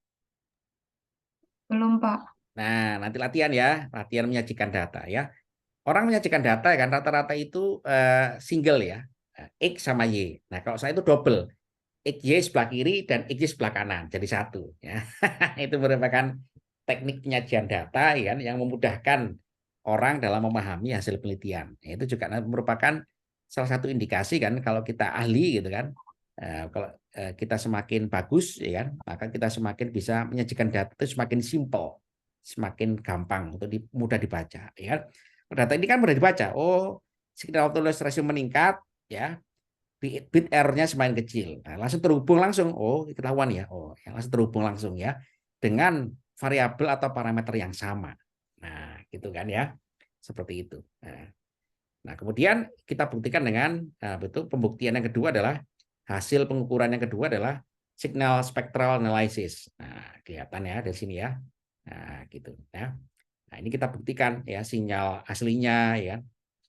Belum, Pak. Nah, nanti latihan ya, latihan menyajikan data ya. Orang menyajikan data kan rata-rata itu single ya, X sama Y. Nah, kalau saya itu double, XY sebelah kiri dan XY sebelah kanan jadi satu ya. Itu merupakan teknik penyajian data ya, yang memudahkan orang dalam memahami hasil penelitian. Itu juga merupakan salah satu indikasi kan kalau kita ahli gitu kan. Kalau kita semakin bagus ya kan, maka kita semakin bisa menyajikan data itu semakin simple, semakin gampang untuk mudah dibaca ya kan. Data ini kan mudah dibaca. Oh, signal to noise ratio meningkat ya, bit error-nya semakin kecil. Nah, langsung terhubung langsung. Oh, ketahuan ya. Oh, yang langsung terhubung langsung ya dengan variabel atau parameter yang sama. Nah, gitu kan ya. Seperti itu. Nah, kemudian kita buktikan dengan betul pembuktian yang kedua adalah hasil pengukuran yang kedua adalah signal spectral analysis. Nah, kelihatan ya dari sini ya. Nah, gitu ya. Nah, ini kita buktikan ya sinyal aslinya ya,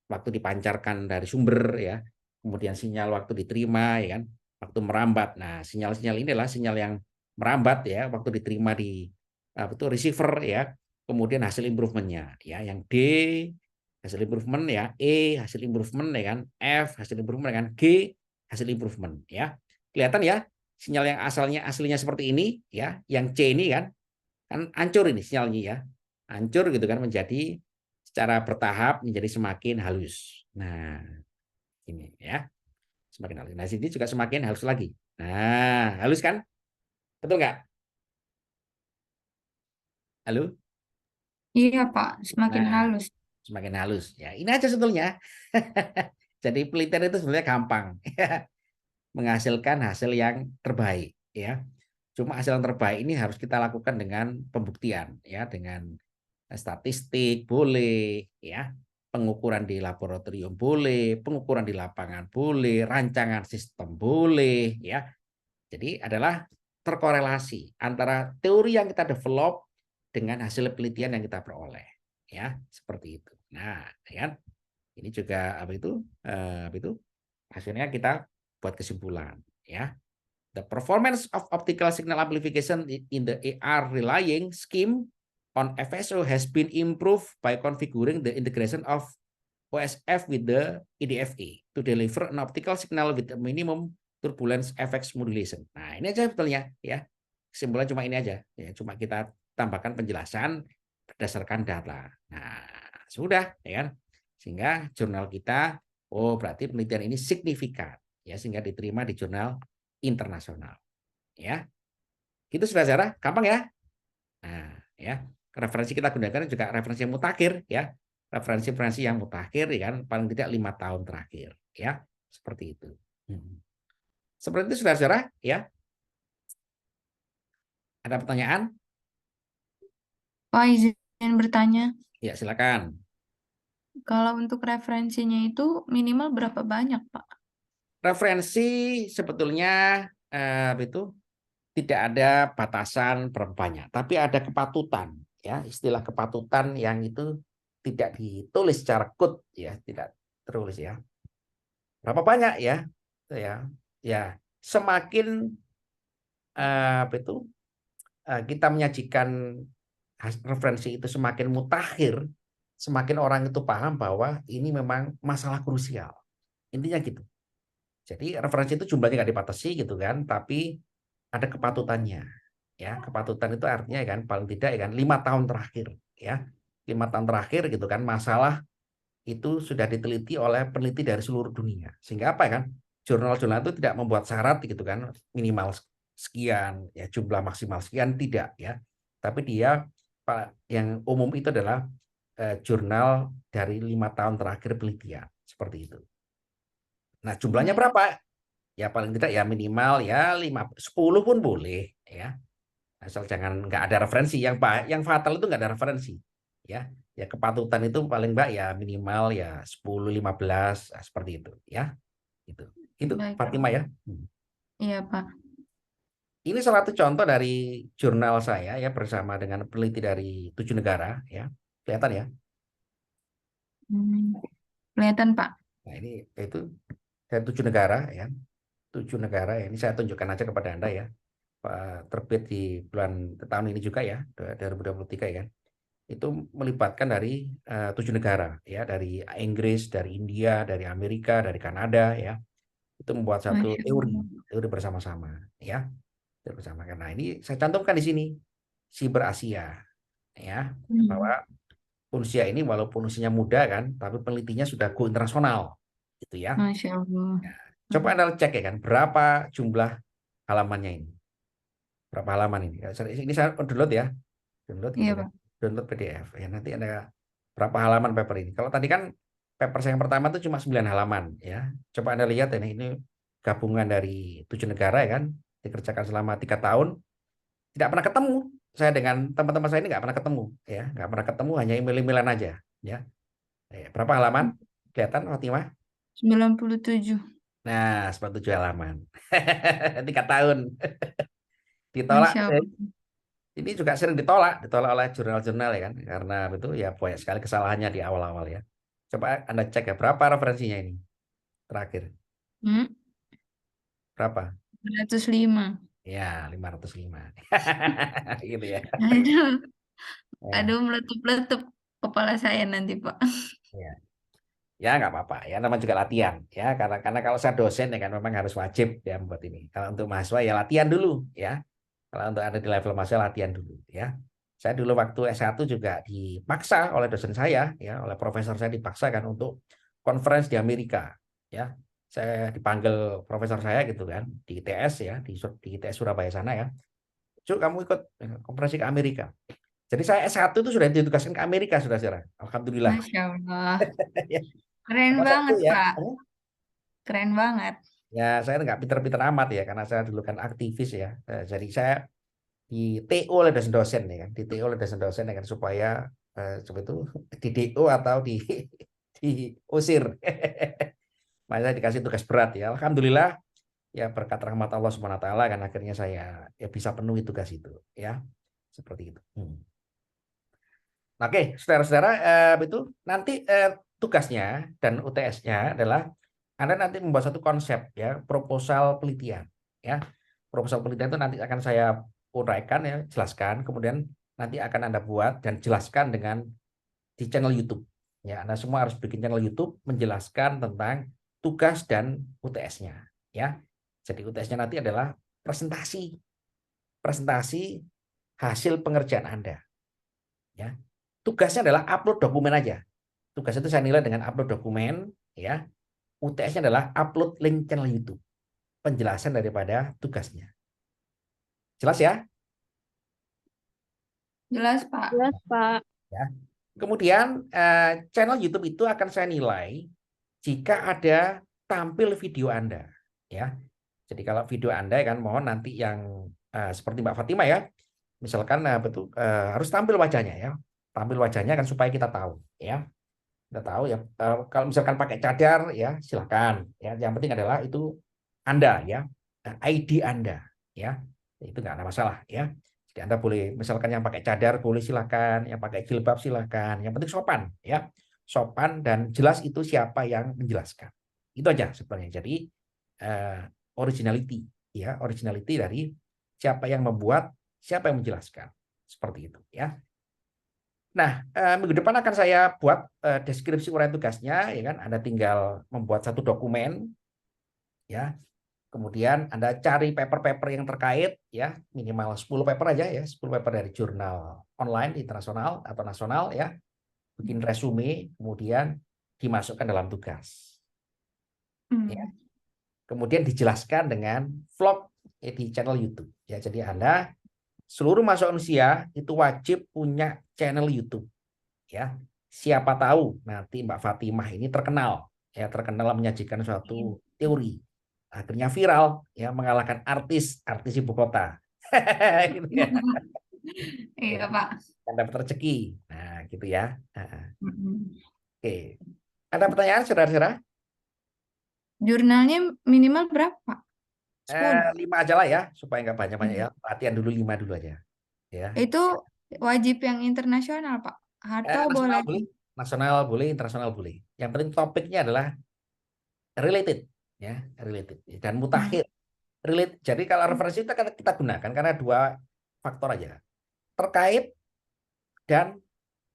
waktu dipancarkan dari sumber ya, kemudian sinyal waktu diterima ya kan, waktu merambat. Nah, sinyal-sinyal ini adalah sinyal yang merambat ya, waktu diterima di betul receiver ya, kemudian hasil improvementnya ya, yang D hasil improvement ya, E hasil improvement ya kan, F hasil improvement ya kan, G hasil improvement ya. Kelihatan ya, sinyal yang asalnya aslinya seperti ini ya, yang C ini kan hancur ini sinyalnya ya, hancur gitu kan, menjadi secara bertahap menjadi semakin halus. Nah, ini ya, semakin halus. Nah, sini juga semakin halus lagi. Nah, halus kan? Betul nggak? Halo? Iya, Pak. Semakin Nah, halus. semakin halus. Ya, ini aja sebetulnya. Jadi penelitian itu sebenarnya gampang. Menghasilkan hasil yang terbaik. Ya. Cuma hasil yang terbaik ini harus kita lakukan dengan pembuktian. Ya, dengan statistik boleh, ya, pengukuran di laboratorium boleh, pengukuran di lapangan boleh, rancangan sistem boleh, ya. Jadi adalah terkorelasi antara teori yang kita develop dengan hasil penelitian yang kita peroleh, ya, seperti itu. Nah, ya kan? Ini juga apa itu hasilnya kita buat kesimpulan, ya. The performance of optical signal amplification in the AR relying scheme on FSO has been improved by configuring the integration of OSF with the EDFA to deliver an optical signal with a minimum turbulence FX modulation. Nah, ini aja sebetulnya ya. Kesimpulan cuma ini aja ya, cuma kita tambahkan penjelasan berdasarkan data. Nah, sudah ya kan. Sehingga jurnal kita berarti penelitian ini signifikan ya, sehingga diterima di jurnal internasional ya. Gitu saudara, gampang ya. Nah, ya, referensi kita gunakan juga referensi yang mutakhir ya. Referensi-referensi yang mutakhir ya kan, paling tidak 5 tahun terakhir ya. Seperti itu. Seperti itu saudara-saudara ya. Ada pertanyaan? Pak, izin bertanya. Ya, silakan. Kalau untuk referensinya itu minimal berapa banyak, Pak? Referensi sebetulnya itu tidak ada batasan berapa banyak, tapi ada kepatutan ya, istilah kepatutan yang itu tidak ditulis secara code ya, tidak tertulis ya. Berapa banyak ya? Itu ya. Ya, semakin kita menyajikan referensi itu semakin mutakhir, semakin orang itu paham bahwa ini memang masalah krusial. Intinya gitu. Jadi referensi itu jumlahnya nggak dibatasi gitu kan, tapi ada kepatutannya. Ya, kepatutan itu artinya kan paling tidak ya kan 5 tahun terakhir ya. 5 tahun terakhir gitu kan, masalah itu sudah diteliti oleh peneliti dari seluruh dunia. Sehingga apa ya kan? Jurnal-jurnal itu tidak membuat syarat gitu kan, minimal sekian ya, jumlah maksimal sekian, tidak ya. Tapi dia yang umum itu adalah jurnal dari 5 tahun terakhir penelitian seperti itu. Nah, jumlahnya Baik. berapa? Ya paling tidak ya minimal ya 10 pun boleh ya. Asal jangan nggak ada referensi. Yang fatal itu nggak ada referensi. Ya, ya kepatutan itu paling mbak ya minimal ya 10, 15 seperti itu ya. Itu Baik. Fatima ya. Iya, Pak. Ini salah satu contoh dari jurnal saya ya bersama dengan peneliti dari 7 negara ya. Kelihatan ya. Hmm, kelihatan, Pak. Nah, ini itu dari 7 negara ya. 7 negara ya. Ini saya tunjukkan aja kepada Anda ya. Terbit di bulan tahun ini juga ya, 2023 ya kan. Itu melibatkan dari 7 negara ya, dari Inggris, dari India, dari Amerika, dari Kanada ya. Itu membuat satu Masya teori, Allah. teori bersama-sama ya. Teori bersama. Nah, ini saya cantumkan di sini Siber Asia ya, Hmm, bahwa Unsia ini walaupun usianya muda kan, tapi penelitinya sudah go internasional gitu ya. Masya Allah. Coba Anda cek ya kan, berapa jumlah halamannya ini? Berapa halaman ini? Ini saya download ya, download gitu Iya, kan. Pak. Download PDF. Ya nanti Anda berapa halaman paper ini. Kalau tadi kan paper saya yang pertama itu cuma 9 halaman ya. Coba Anda lihat ini gabungan dari 7 negara ya kan, dikerjakan selama 3 tahun. Tidak pernah ketemu. Saya dengan teman-teman saya ini nggak pernah ketemu ya, nggak pernah ketemu, hanya email-emailan aja ya. Berapa halaman? Kelihatan Fatimah? 97. Nah, 97 halaman. 3 tahun. Ditolak. Masya Allah. Ini juga sering ditolak oleh jurnal-jurnal ya kan, karena itu ya banyak sekali kesalahannya di awal-awal ya. Coba Anda cek ya, berapa referensinya ini terakhir? Hmm, Berapa? 105. Ya, 505. Gitu ya. Aduh, Ya, aduh meletup-letup kepala saya nanti, Pak. ya. Ya nggak apa-apa ya, namanya juga latihan ya, karena kalau saya dosen ya kan memang harus wajib ya membuat ini. Kalau untuk mahasiswa ya latihan dulu ya. Kalau untuk ada di level mahasiswa latihan dulu ya. Saya dulu waktu S1 juga dipaksa oleh dosen saya ya, oleh profesor saya dipaksa kan untuk conference di Amerika ya. Saya dipanggil profesor saya gitu kan di ITS ya, di ITS Surabaya sana ya. Cuk, kamu ikut konferensi ke Amerika. Jadi saya S1 itu sudah ditugaskan ke Amerika, saudara-saudara. Alhamdulillah. Masya Allah. Ya, Keren apa satu banget, ya. Pak. Keren banget. Ya, saya nggak pinter-pinter amat ya, karena saya dulu kan aktivis ya. Jadi saya di TO oleh dosen-dosen ya kan, di TO oleh dosen-dosen ya kan, supaya coba itu di DO atau diusir. Makanya dikasih tugas berat ya. Alhamdulillah ya berkat rahmat Allah Subhanahu wa taala kan akhirnya saya ya bisa penuhi tugas itu ya. Seperti itu. Oke, saudara-saudara, itu nanti tugasnya dan UTS-nya adalah Anda nanti membuat satu konsep ya, proposal penelitian ya. Proposal penelitian itu nanti akan saya uraikan ya, jelaskan, kemudian nanti akan Anda buat dan jelaskan dengan di channel YouTube. Ya, Anda semua harus bikin channel YouTube menjelaskan tentang tugas dan UTS-nya ya. Jadi UTS-nya nanti adalah presentasi presentasi hasil pengerjaan Anda ya. Tugasnya adalah upload dokumen aja. Tugas itu saya nilai dengan upload dokumen ya. UTS-nya adalah upload link channel YouTube. Penjelasan daripada tugasnya. Jelas ya? Jelas, Pak. Jelas, Pak. Ya. Kemudian channel YouTube itu akan saya nilai jika ada tampil video Anda ya. Jadi kalau video Anda kan mohon nanti yang seperti Mbak Fatima ya. Misalkan betul harus tampil wajahnya ya. Tampil wajahnya kan supaya kita tahu ya. Kita tahu ya, kalau misalkan pakai cadar ya silakan ya, yang penting adalah itu Anda ya, ID Anda ya, itu nggak ada masalah ya. Jadi Anda boleh misalkan yang pakai cadar boleh silakan, yang pakai jilbab silakan, yang penting sopan ya, sopan dan jelas itu siapa yang menjelaskan, itu aja sebenarnya. Jadi eh, originality ya, originality dari siapa yang membuat, siapa yang menjelaskan, seperti itu ya. Nah, minggu depan akan saya buat deskripsi uraian tugasnya, ya kan? Anda tinggal membuat satu dokumen, ya. Kemudian Anda cari paper-paper yang terkait, ya, minimal 10 paper aja, ya, 10 paper dari jurnal online internasional atau nasional, ya. Bikin resume, kemudian dimasukkan dalam tugas. Ya. Hmm. Kemudian dijelaskan dengan vlog di channel YouTube. Ya, jadi Anda seluruh manusia itu wajib punya channel YouTube. Ya, siapa tahu nanti Mbak Fatimah ini terkenal, ya terkenal menyajikan suatu teori, akhirnya viral, ya mengalahkan artis ibu kota, gitu ya, Iya, ya, Pak. kan dapat rezeki, nah gitu ya. Nah, Mm-mm. oke, ada pertanyaan saudara-saudara? Jurnalnya minimal berapa, Pak? 10. 5 aja lah ya, supaya nggak banyak-banyak ya. Iya. Latihan dulu 5 dulu aja, ya. Itu wajib yang internasional, Pak. Atau boleh. Nasional boleh, nasional boleh, internasional boleh. Yang penting topiknya adalah related, ya, related dan Hmm. mutakhir. Relate. Jadi kalau referensi itu akan kita gunakan karena 2 faktor aja, terkait dan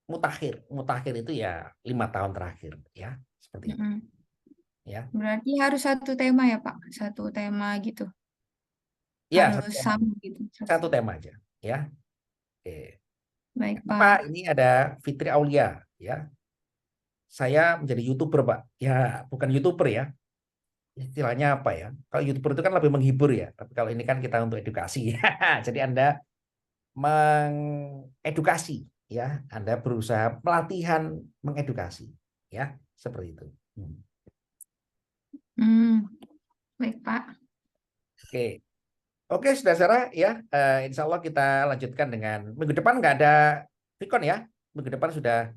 mutakhir. Mutakhir itu ya 5 tahun terakhir, ya, seperti itu, Mm-mm. ya. Berarti harus satu tema ya, Pak? Satu tema gitu. Ya, Harus sama gitu. satu tema aja, ya. Oke. Baik, Pak, Pak. ini ada Fitri Aulia, ya. Saya menjadi YouTuber, Pak. Ya, bukan YouTuber ya. Istilahnya apa ya? Kalau YouTuber itu kan lebih menghibur ya, tapi kalau ini kan kita untuk edukasi. Jadi Anda mengedukasi, ya. Anda berusaha pelatihan mengedukasi, ya, seperti itu. Hmm. Baik, Pak. Oke, oke, saudara-saudara, ya. Insya Allah kita lanjutkan dengan minggu depan nggak ada Vicon ya. Minggu depan sudah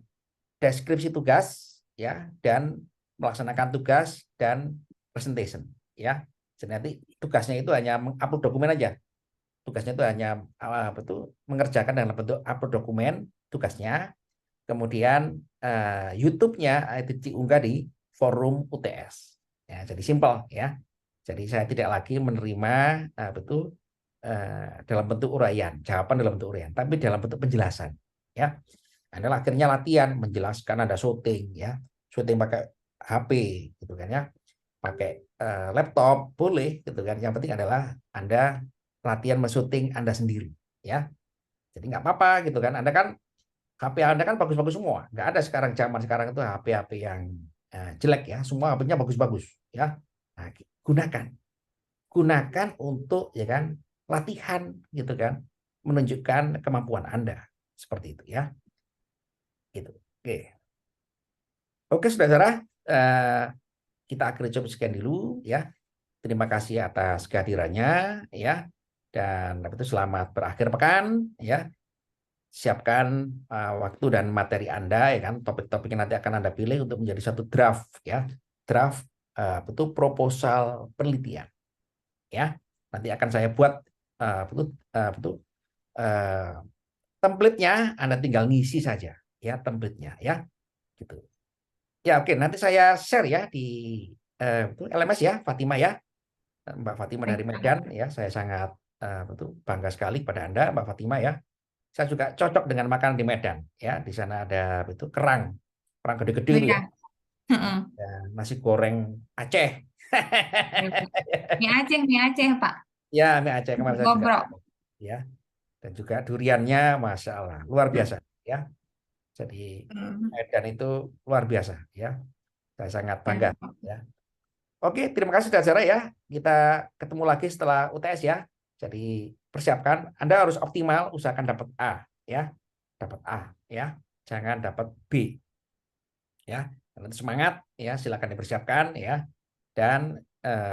deskripsi tugas, ya, dan melaksanakan tugas dan presentation, ya. Jadi nanti tugasnya itu hanya mengupload dokumen aja. Tugasnya itu hanya mengerjakan dalam bentuk upload dokumen tugasnya, kemudian YouTube-nya itu diunggah di forum UTS. Ya, jadi simpel ya. Jadi saya tidak lagi menerima dalam bentuk uraian, jawaban dalam bentuk uraian, tapi dalam bentuk penjelasan. Ya, Anda akhirnya latihan menjelaskan, Anda syuting, ya, syuting pakai HP, gitu kan ya, pakai laptop boleh, gitu kan. Yang penting adalah Anda latihan mensyuting Anda sendiri, ya. Jadi nggak apa-apa, gitu kan. Anda kan HP Anda kan bagus-bagus semua. Nggak ada sekarang, zaman sekarang itu HP-HP yang jelek ya. Semua HP-nya bagus-bagus, ya. Nah, gunakan untuk, ya kan, latihan, gitu kan, menunjukkan kemampuan Anda seperti itu, ya. Gitu. Oke. Oke, saudara-saudara, kita akhiri cukup sekian dulu, ya. Terima kasih atas kehadirannya, ya. Dan itu selamat berakhir pekan, ya. Siapkan waktu dan materi Anda, ya kan. Topik-topik yang nanti akan Anda pilih untuk menjadi satu draft, ya. Draft betul proposal penelitian, ya. Nanti akan saya buat betul template-nya, Anda tinggal ngisi saja, ya, template-nya, ya. Gitu. Ya, oke, nanti saya share ya di LMS ya, Fatima ya. Mbak Fatima dari Baik, Pak. Medan ya, saya sangat bangga sekali pada Anda, Mbak Fatima ya. Saya juga cocok dengan makanan di Medan ya. Di sana ada kerang, kerang gede-gede Oh itu ya. ya. Heeh. Dan nasi goreng Aceh. Baik, Pak. Mie Aceh, Pak. Ya, mie Aceh kemarin saya juga Bobrok. tahu, ya. Dan juga duriannya, masya Allah, luar biasa ya. Jadi Hmm. Medan itu luar biasa ya. Saya sangat Ya, bangga Pak. ya. Oke, terima kasih saudara ya. Kita ketemu lagi setelah UTS ya. Jadi persiapkan, Anda harus optimal, usahakan dapat A ya. Dapat A ya. Jangan dapat B ya. Nanti semangat ya, silakan dipersiapkan ya. Dan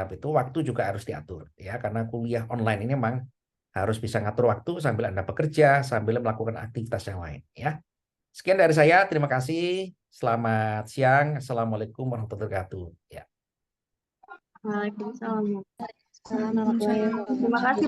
itu waktu juga harus diatur ya, karena kuliah online ini memang harus bisa ngatur waktu sambil Anda bekerja, sambil melakukan aktivitas yang lain ya. Sekian dari saya, terima kasih. Selamat siang. Assalamualaikum warahmatullahi wabarakatuh. Ya. Waalaikumsalam. Waalaikumsalam. Terima kasih.